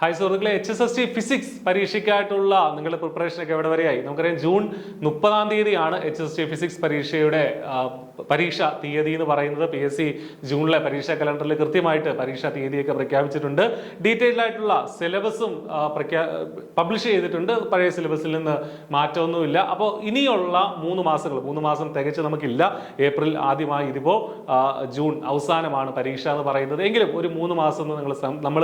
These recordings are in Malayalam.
ഹായ് സുഹൃത്തുക്കളെ, HSST ഫിസിക്സ് പരീക്ഷയ്ക്കായിട്ടുള്ള നിങ്ങളുടെ പ്രിപ്പറേഷനൊക്കെ എവിടെ വരെയായി? നമുക്കറിയാം ജൂൺ 30-ാം തീയതിയാണ് HSST ഫിസിക്സ് പരീക്ഷയുടെ പരീക്ഷ തീയതി എന്ന് പറയുന്നത്. PSC ജൂണിലെ പരീക്ഷാ കലണ്ടറിൽ കൃത്യമായിട്ട് പരീക്ഷാ തീയതിയൊക്കെ പ്രഖ്യാപിച്ചിട്ടുണ്ട്. ഡീറ്റെയിൽഡ് ആയിട്ടുള്ള സിലബസും പബ്ലിഷ് ചെയ്തിട്ടുണ്ട്. പഴയ സിലബസിൽ നിന്ന് മാറ്റമൊന്നുമില്ല. അപ്പോൾ ഇനിയുള്ള 3 മാസം തികച്ച് നമുക്കില്ല. ഏപ്രിൽ ആദ്യമായി ഇതിപ്പോൾ ജൂൺ അവസാനമാണ് പരീക്ഷ എന്ന് പറയുന്നത്. എങ്കിലും ഒരു 3 മാസം നമ്മൾ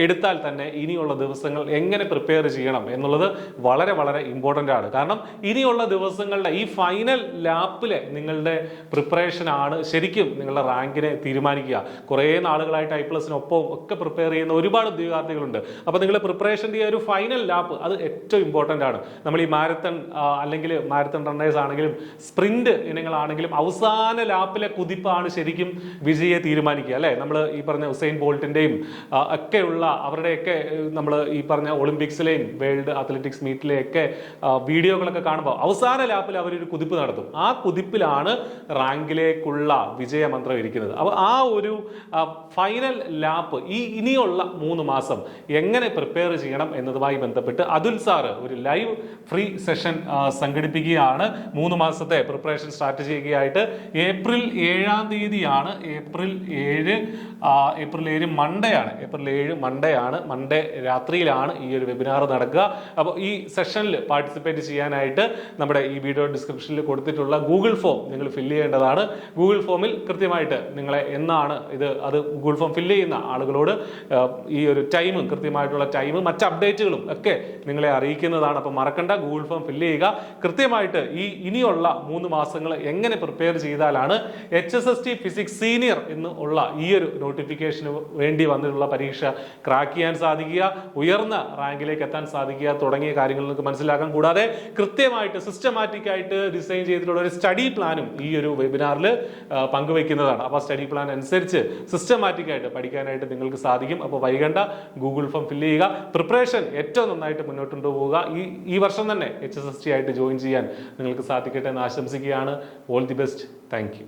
എടുത്താൽ തന്നെ ഇനിയുള്ള ദിവസങ്ങൾ എങ്ങനെ പ്രിപ്പയർ ചെയ്യണം എന്നുള്ളത് വളരെ വളരെ ഇമ്പോർട്ടൻ്റ് ആണ്. കാരണം ഇനിയുള്ള ദിവസങ്ങളുടെ ഈ ഫൈനൽ ലാപ്പിലെ നിങ്ങളുടെ പ്രിപ്പറേഷൻ ആണ് ശരിക്കും നിങ്ങളുടെ റാങ്കിനെ തീരുമാനിക്കുക. കുറേ നാളുകളായിട്ട് I+നൊപ്പം ഒക്കെ പ്രിപ്പയർ ചെയ്യുന്ന ഒരുപാട് ഉദ്യോഗാർത്ഥികളുണ്ട്. അപ്പോൾ നിങ്ങളുടെ പ്രിപ്പറേഷൻ്റെ ഒരു ഫൈനൽ ലാപ്പ് അത് ഏറ്റവും ഇമ്പോർട്ടൻ്റ് ആണ്. നമ്മൾ ഈ മാരത്തൺ അല്ലെങ്കിൽ മാരത്തൺ റണ്ണേഴ്സ് ആണെങ്കിലും സ്പ്രിന്റ് ഇനങ്ങളാണെങ്കിലും അവസാന ലാപ്പിലെ കുതിപ്പാണ് ശരിക്കും വിജയെ തീരുമാനിക്കുക, അല്ലേ? നമ്മൾ ഈ പറഞ്ഞ ഉസൈൻ ബോൾട്ടിൻ്റെയും ഒക്കെയുള്ള അവരുടെയൊക്കെ നമ്മൾ ഈ പറഞ്ഞ ഒളിമ്പിക്സിലെയും വേൾഡ് അത്ലറ്റിക്സ് മീറ്റിലെയൊക്കെ വീഡിയോകളൊക്കെ കാണുമ്പോൾ അവസാന ലാപ്പിൽ അവരൊരു കുതിപ്പ് നടത്തും. ആ കുതിപ്പിലാണ് റാങ്കിലേക്കുള്ള വിജയമന്ത്രം ഇരിക്കുന്നത്. അപ്പോൾ ആ ഒരു ഫൈനൽ ലാപ്പ് ഇനിയുള്ള 3 മാസം എങ്ങനെ പ്രിപ്പയർ ചെയ്യണം എന്നതുമായി ബന്ധപ്പെട്ട് അതുൽ സാറ് ഒരു ലൈവ് ഫ്രീ സെഷൻ സംഘടിപ്പിക്കുകയാണ്. 3 മാസത്തെ പ്രിപ്പറേഷൻ സ്ട്രാറ്റജിയൊക്കെയായിട്ട് ഏപ്രിൽ 7-ാം തീയതിയാണ്. ഏപ്രിൽ 7 മൺഡേ ആണ്. മൺഡേ രാത്രിയിലാണ് ഈ ഒരു വെബിനാർ നടക്കുക. അപ്പോൾ ഈ സെഷനിൽ പാർട്ടിസിപ്പേറ്റ് ചെയ്യാനായിട്ട് നമ്മുടെ ഈ വീഡിയോ ഡിസ്ക്രിപ്ഷനിൽ കൊടുത്തിട്ടുള്ള ഗൂഗിൾ ഫോം നിങ്ങൾ ഫില്ല് ചെയ്യേണ്ടതാണ്. ഗൂഗിൾ ഫോമിൽ കൃത്യമായിട്ട് നിങ്ങളെ എന്നാണ് അത് ഗൂഗിൾ ഫോം ഫില്ല് ചെയ്യുന്ന ആളുകളോട് ഈ ഒരു ടൈമും കൃത്യമായിട്ടുള്ള ടൈമും മറ്റ് അപ്ഡേറ്റുകളും ഒക്കെ നിങ്ങളെ അറിയിക്കുന്നതാണ്. അപ്പോൾ മറക്കണ്ട, ഗൂഗിൾ ഫോം ഫില്ല് ചെയ്യുക. കൃത്യമായിട്ട് ഇനിയുള്ള 3 മാസങ്ങൾ എങ്ങനെ പ്രിപ്പയർ ചെയ്താലാണ് HSST ഫിസിക്സ് സീനിയർ എന്നുള്ള ഈ ഒരു നോട്ടിഫിക്കേഷന് വേണ്ടി വന്നിട്ടുള്ള പരീക്ഷ ക്രാക്ക് ചെയ്യാൻ സാധിക്കുക, ഉയർന്ന റാങ്കിലേക്ക് എത്താൻ സാധിക്കുക തുടങ്ങിയ കാര്യങ്ങൾ നിങ്ങൾക്ക് മനസ്സിലാക്കാൻ. കൂടാതെ കൃത്യമായിട്ട് സിസ്റ്റമാറ്റിക് ആയിട്ട് ഡിസൈൻ ചെയ്തിട്ടുള്ള ഒരു സ്റ്റഡി പ്ലാനും ഈ ഒരു വെബിനാറിൽ പങ്കുവയ്ക്കുന്നതാണ്. അപ്പോൾ സ്റ്റഡി പ്ലാൻ അനുസരിച്ച് സിസ്റ്റമാറ്റിക് ആയിട്ട് പഠിക്കാനായിട്ട് നിങ്ങൾക്ക് സാധിക്കും. അപ്പോൾ വൈകണ്ട, ഗൂഗിൾ ഫോം ഫില്ല് ചെയ്യുക. പ്രിപ്പറേഷൻ ഏറ്റവും നന്നായിട്ട് മുന്നോട്ട് കൊണ്ടുപോവുക. ഈ വർഷം തന്നെ HSST ആയിട്ട് ജോയിൻ ചെയ്യാൻ നിങ്ങൾക്ക് സാധിക്കട്ടെ എന്ന് ആശംസിക്കുകയാണ്. All the best. Thank you.